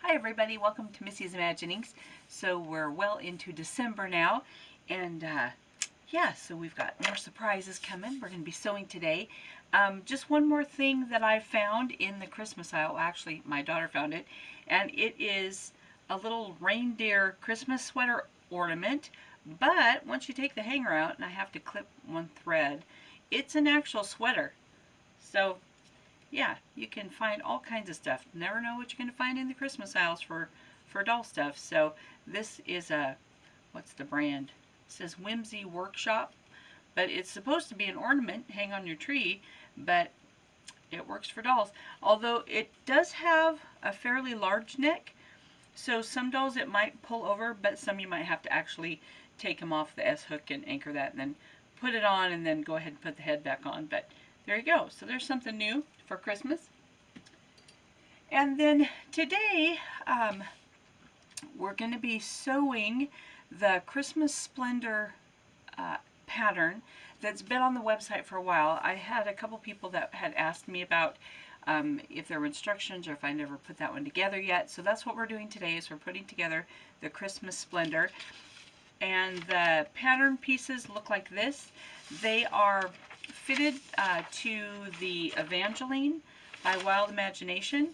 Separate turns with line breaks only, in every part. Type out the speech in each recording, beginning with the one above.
Hi everybody, welcome to Missy's Imaginings. So we're well into December now, and yeah, so we've got more surprises coming. We're going to be sewing today. Just one more thing that I found in the Christmas aisle. Actually, my daughter found it, and it is a little reindeer Christmas sweater ornament, but once you take the hanger out, and I have to clip one thread, it's an actual sweater. So yeah, you can find all kinds of stuff. Never know what you're going to find in the Christmas aisles for doll stuff. So this is a, what's the brand? It says Whimsy Workshop, but it's supposed to be an ornament, hang on your tree, but it works for dolls. Although it does have a fairly large neck, so some dolls it might pull over, but some you might have to actually take them off the S-hook and anchor that and then put it on and then go ahead and put the head back on. But there you go. So there's something new for Christmas. And then today we're going to be sewing the Christmas Splendor pattern that's been on the website for a while. I had a couple people that had asked me about if there were instructions or if I never put that one together yet. So that's what we're doing today, is we're putting together the Christmas Splendor. And the pattern pieces look like this. They are fitted to the Evangeline by Wild Imagination.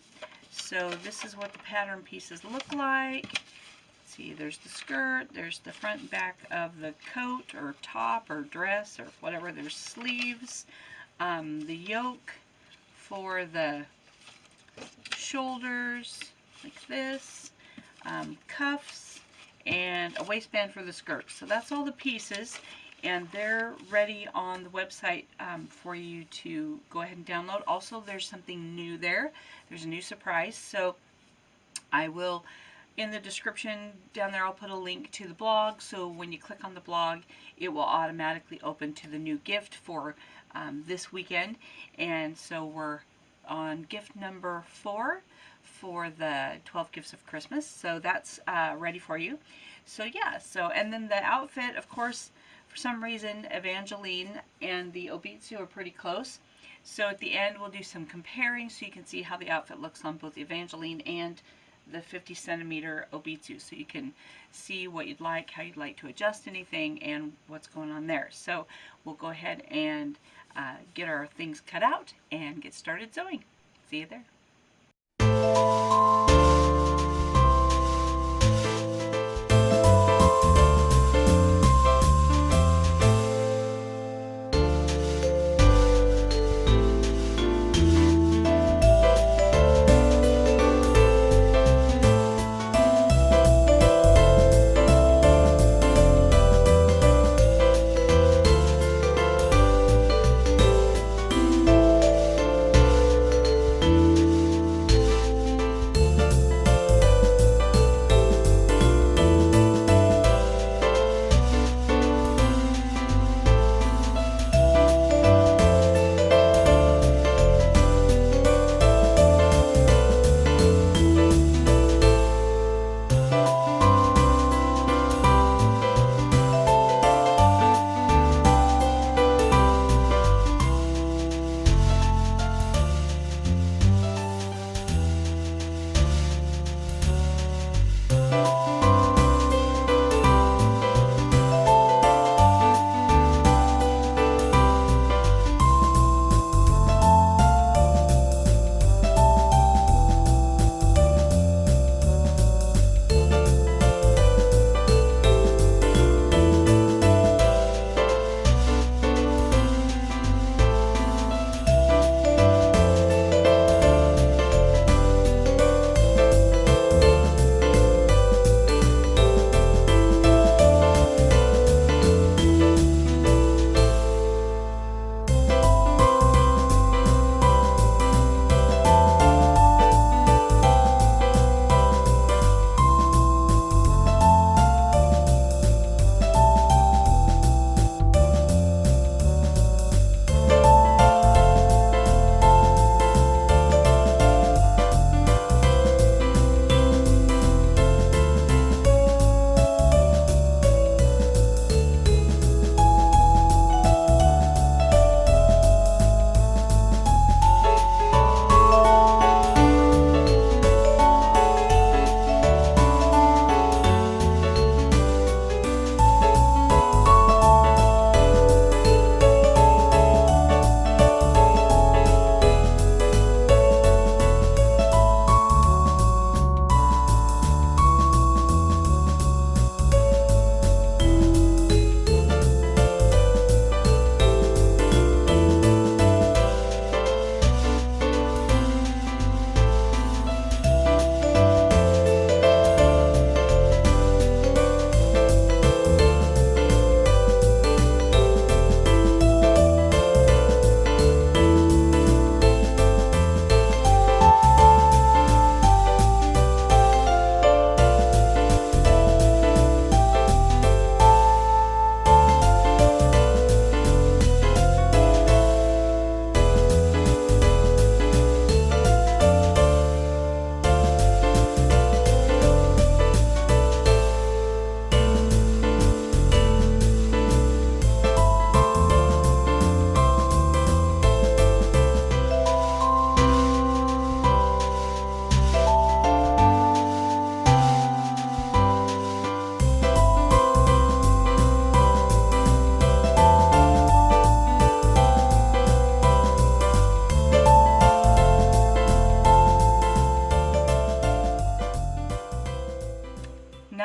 So this is what the pattern pieces look like. Let's see, there's the skirt, there's the front and back of the coat or top or dress or whatever. There's sleeves, the yoke for the shoulders like this, cuffs, and a waistband for the skirt. So that's all the pieces, and they're ready on the website for you to go ahead and download. Also, there's something new there. There's a new surprise. So I will, in the description down there, I'll put a link to the blog. So when you click on the blog, it will automatically open to the new gift for this weekend. And so we're on gift number 4 for the 12 Gifts of Christmas. So that's ready for you. So yeah, so, and then the outfit, of course, for some reason, Evangeline and the Obitsu are pretty close. So at the end, we'll do some comparing so you can see how the outfit looks on both the Evangeline and the 50 centimeter Obitsu. So you can see what you'd like, how you'd like to adjust anything, and what's going on there. So we'll go ahead and get our things cut out and get started sewing. See you there.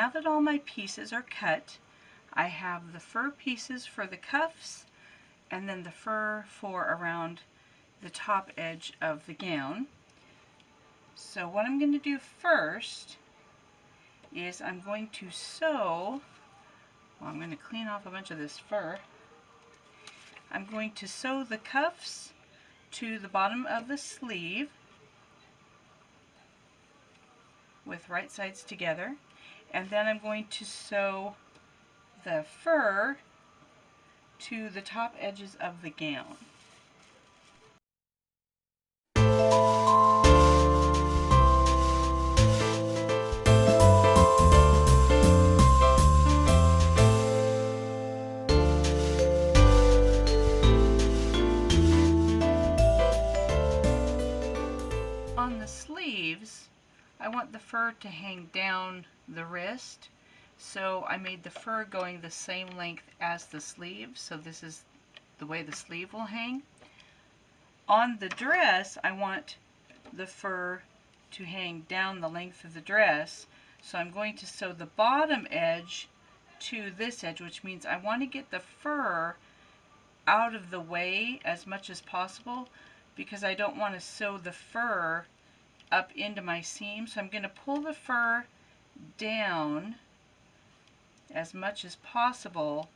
now that all my pieces are cut, I have the fur pieces for the cuffs and then the fur for around the top edge of the gown. So what I'm going to do first is I'm going to sew, well, I'm going to clean off a bunch of this fur. I'm going to sew the cuffs to the bottom of the sleeve with right sides together, and then I'm going to sew the fur to the top edges of the gown. On the sleeves, I want the fur to hang down the wrist, so I made the fur going the same length as the sleeve, so this is the way the sleeve will hang. On the dress, I want the fur to hang down the length of the dress, so I'm going to sew the bottom edge to this edge, which means I want to get the fur out of the way as much as possible, because I don't want to sew the fur up into my seam. So I'm going to pull the fur down as much as possible,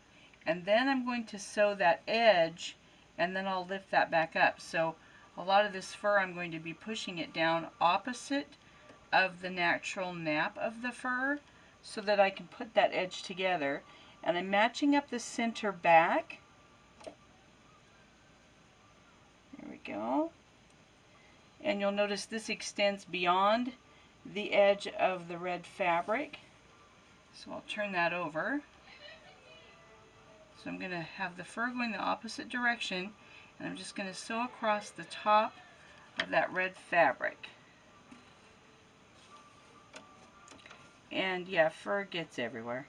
and then I'm going to sew that edge, and then I'll lift that back up. So a lot of this fur, I'm going to be pushing it down opposite of the natural nap of the fur so that I can put that edge together. And I'm matching up the center back. There we go. And you'll notice this extends beyond the edge of the red fabric. So I'll turn that over. So I'm going to have the fur going the opposite direction, and I'm just going to sew across the top of that red fabric. And yeah, fur gets everywhere.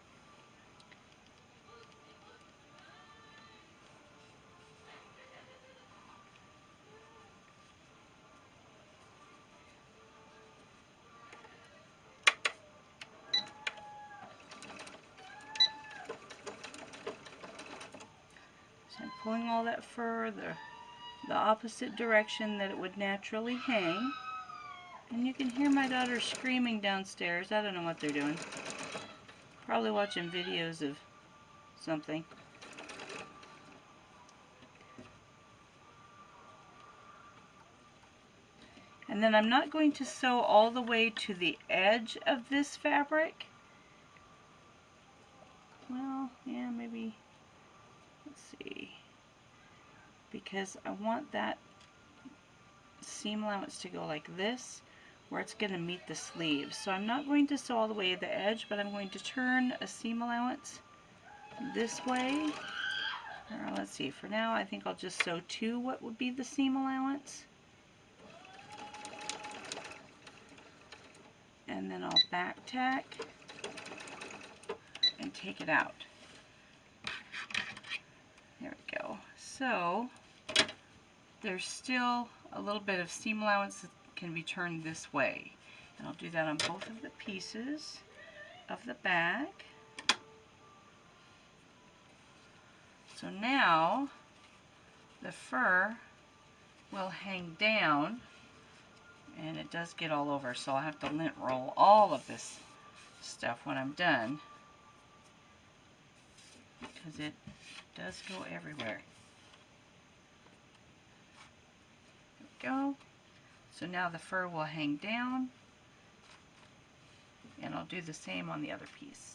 I'm pulling all that fur the opposite direction that it would naturally hang. And you can hear my daughter screaming downstairs. I don't know what they're doing. Probably watching videos of something. And then I'm not going to sew all the way to the edge of this fabric. Well, yeah, maybe. Let's see, because I want that seam allowance to go like this, where it's going to meet the sleeves. So I'm not going to sew all the way to the edge, but I'm going to turn a seam allowance this way. Let's see, for now I think I'll just sew to what would be the seam allowance. And then I'll back tack and take it out. There we go. So there's still a little bit of seam allowance that can be turned this way. And I'll do that on both of the pieces of the back. So now the fur will hang down, and it does get all over, so I'll have to lint roll all of this stuff when I'm done, because it does go everywhere. There we go. So now the fur will hang down, and I'll do the same on the other piece.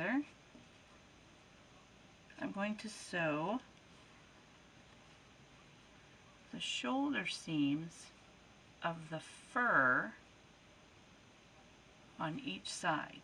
together. I'm going to sew the shoulder seams of the fur on each side.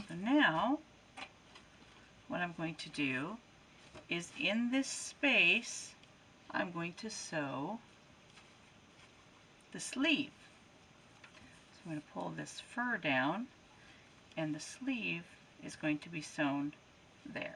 So now, what I'm going to do is in this space, I'm going to sew the sleeve. So I'm going to pull this fur down, and the sleeve is going to be sewn there.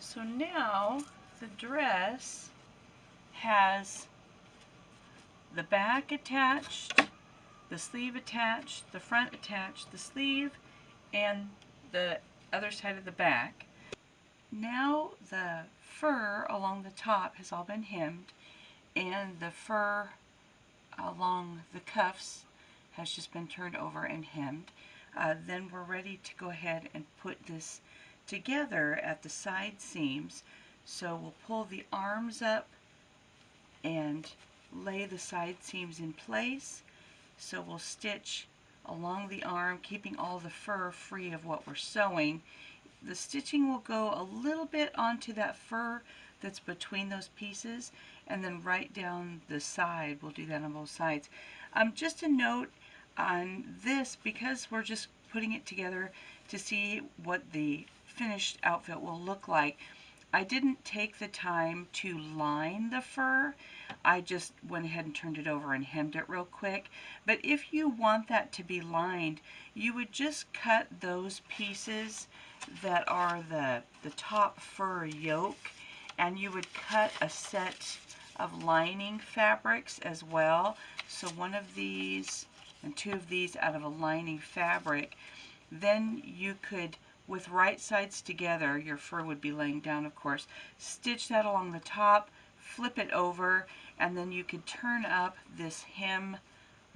So now the dress has the back attached, the sleeve attached, the front attached, the sleeve, and the other side of the back. Now the fur along the top has all been hemmed, and the fur along the cuffs has just been turned over and hemmed. Then we're ready to go ahead and put this together at the side seams. So we'll pull the arms up and lay the side seams in place. So we'll stitch along the arm, keeping all the fur free of what we're sewing. The stitching will go a little bit onto that fur that's between those pieces, and then right down the side. We'll do that on both sides. Just a note on this, because we're just putting it together to see what the finished outfit will look like, I didn't take the time to line the fur. I just went ahead and turned it over and hemmed it real quick. But if you want that to be lined, you would just cut those pieces that are the top fur yoke, and you would cut a set of lining fabrics as well. So one of these and two of these out of a lining fabric. Then you could, with right sides together, your fur would be laying down, of course, stitch that along the top, flip it over, and then you could turn up this hem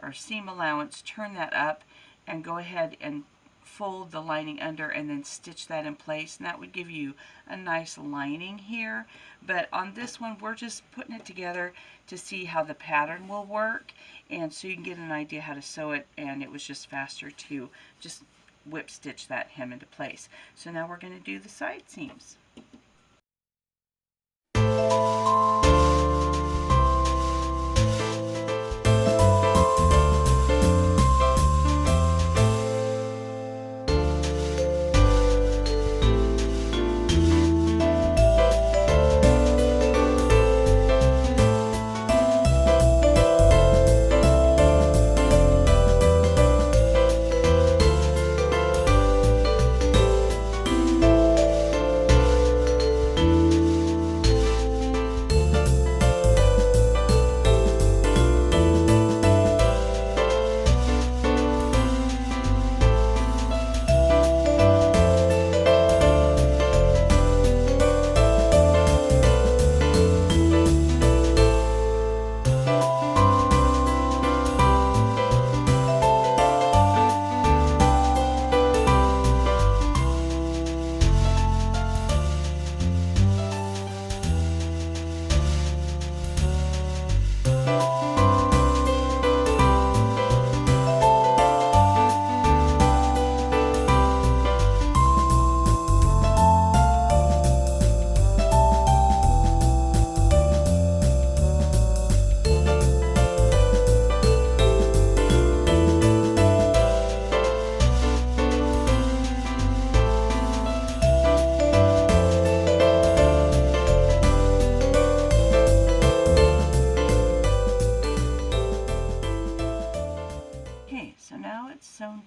or seam allowance, turn that up, and go ahead and fold the lining under and then stitch that in place, and that would give you a nice lining here. But on this one, we're just putting it together to see how the pattern will work, and so you can get an idea how to sew it, and it was just faster to just whip stitch that hem into place. So now we're going to do the side seams.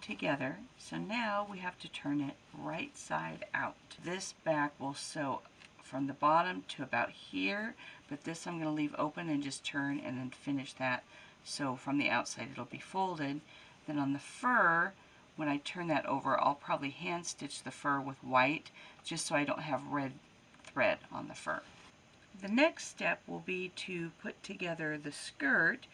together. So now we have to turn it right side out. This back will sew from the bottom to about here, but this I'm going to leave open and just turn and then finish that. So from the outside it'll be folded. Then on the fur, when I turn that over, I'll probably hand stitch the fur with white just so I don't have red thread on the fur. The next step will be to put together the skirt.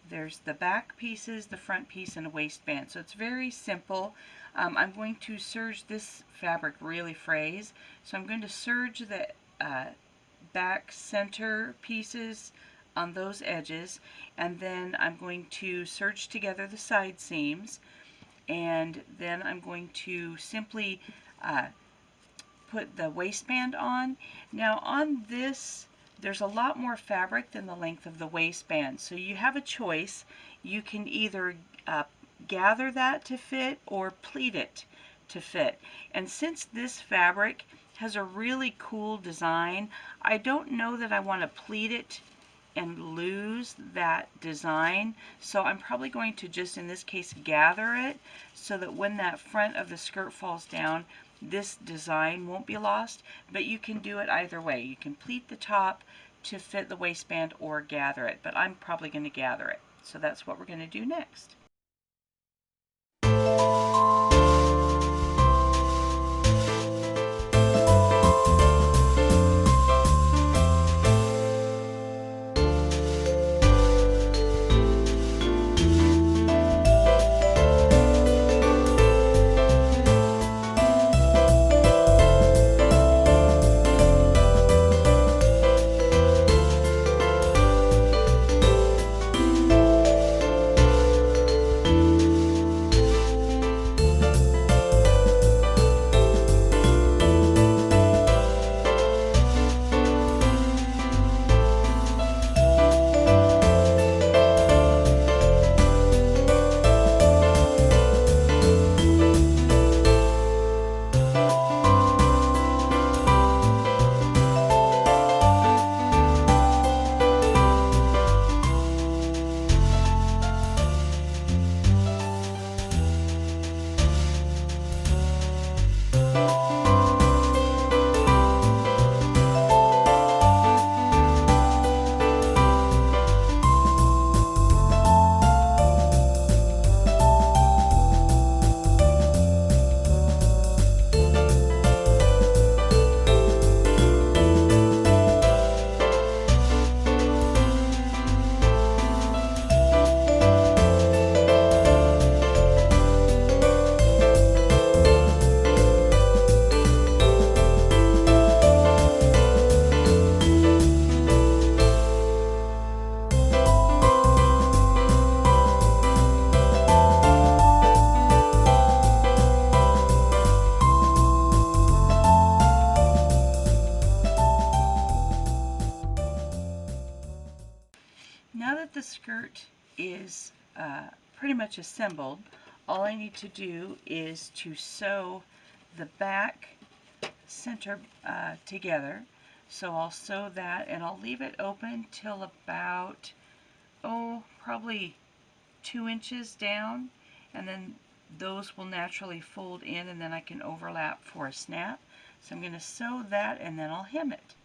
There's the back pieces, the front piece, and a waistband. So it's very simple. I'm going to serge this fabric really frays. So I'm going to serge the back center pieces on those edges, and then I'm going to serge together the side seams, and then I'm going to simply put the waistband on. Now on this, there's a lot more fabric than the length of the waistband, so you have a choice. You can either gather that to fit or pleat it to fit. And since this fabric has a really cool design, I don't know that I want to pleat it and lose that design, so I'm probably going to just in this case gather it so that when that front of the skirt falls down, this design won't be lost. But you can do it either way. You can pleat the top to fit the waistband or gather it, but I'm probably going to gather it. So that's what we're going to do next. Now that the skirt is pretty much assembled, all I need to do is to sew the back center together. So I'll sew that and I'll leave it open till about, probably 2 inches down, and then those will naturally fold in and then I can overlap for a snap. So I'm going to sew that and then I'll hem it.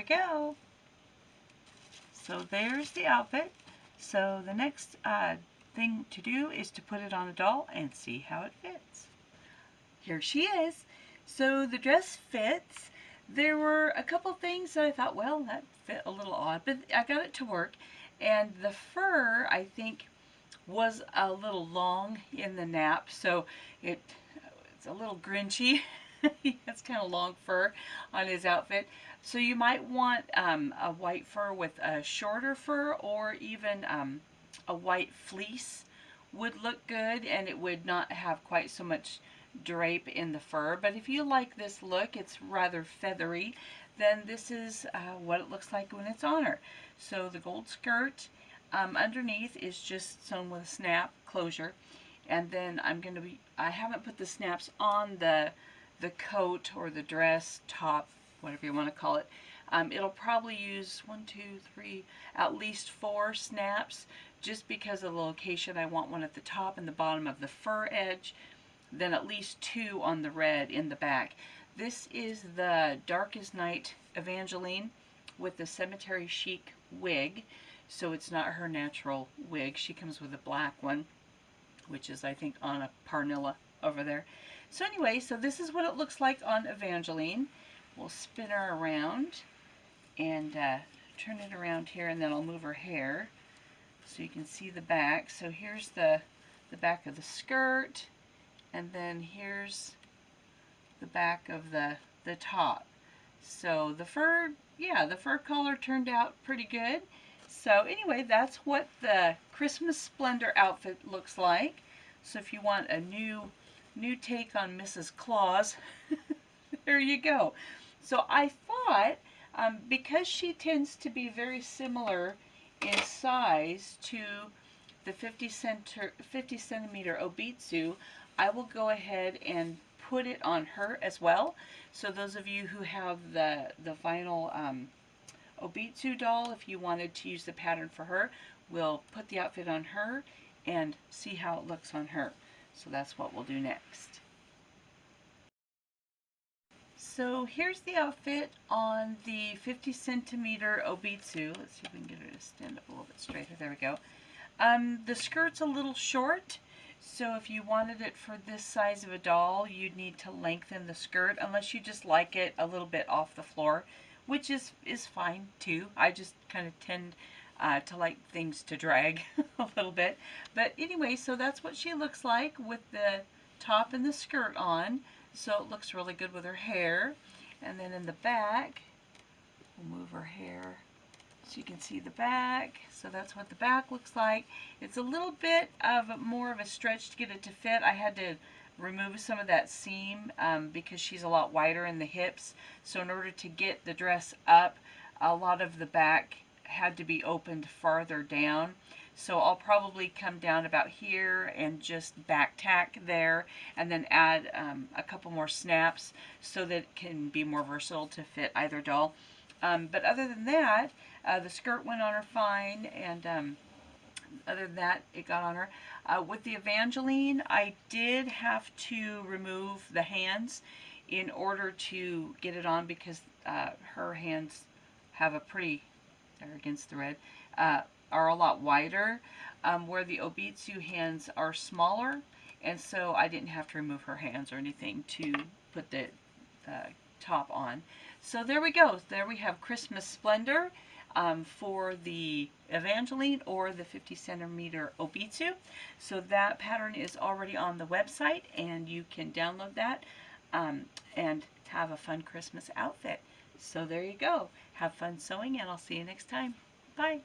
Go. So there's the outfit. So the next thing to do is to put it on a doll and see how it fits. Here she is. So the dress fits. There were a couple things that I thought, well, that fit a little odd, but I got it to work. And the fur, I think, was a little long in the nap, so it's a little grinchy. He has kind of long fur on his outfit. So you might want a white fur with a shorter fur, or even a white fleece would look good, and it would not have quite so much drape in the fur. But if you like this look, it's rather feathery, then this is what it looks like when it's on her. So the gold skirt underneath is just sewn with a snap closure, and then I haven't put the snaps on the coat or the dress, top, whatever you want to call it. It'll probably use 1, 2, 3, at least 4 snaps, just because of the location. I want one at the top and the bottom of the fur edge, then at least 2 on the red in the back. This is the Darkest Night Evangeline with the Cemetery Chic wig, so it's not her natural wig. She comes with a black one, which is, I think, on a Parnilla over there. So anyway, so this is what it looks like on Evangeline. We'll spin her around and turn it around here, and then I'll move her hair so you can see the back. So here's the back of the skirt, and then here's the back of the top. So the fur, yeah, the fur color turned out pretty good. So anyway, that's what the Christmas Splendor outfit looks like. So if you want a new take on Mrs. Claus, there you go. So I thought, because she tends to be very similar in size to the 50 centimeter Obitsu, I will go ahead and put it on her as well. So those of you who have the vinyl Obitsu doll, if you wanted to use the pattern for her, we'll put the outfit on her and see how it looks on her. So that's what we'll do next. So here's the outfit on the 50 centimeter Obitsu. Let's see if we can get her to stand up a little bit straighter. There we go. The skirt's a little short, so if you wanted it for this size of a doll, you'd need to lengthen the skirt, unless you just like it a little bit off the floor, which is fine too. I just kind of tend to like things to drag a little bit. But anyway, so that's what she looks like with the top and the skirt on. So it looks really good with her hair. And then in the back, we'll move her hair so you can see the back. So that's what the back looks like. It's a little bit of more of a stretch to get it to fit. I had to remove some of that seam because she's a lot wider in the hips. So in order to get the dress up, a lot of the back had to be opened farther down. So I'll probably come down about here and just back tack there, and then add a couple more snaps so that it can be more versatile to fit either doll. But other than that, the skirt went on her fine, and other than that, it got on her. With the Evangeline, I did have to remove the hands in order to get it on, because her hands have a pretty, they're against the red, are a lot wider, where the Obitsu hands are smaller, and so I didn't have to remove her hands or anything to put the top on. So there we go. There we have Christmas Splendor for the Evangeline or the 50 centimeter Obitsu. So that pattern is already on the website, and you can download that and have a fun Christmas outfit. So there you go. Have fun sewing, and I'll see you next time. Bye.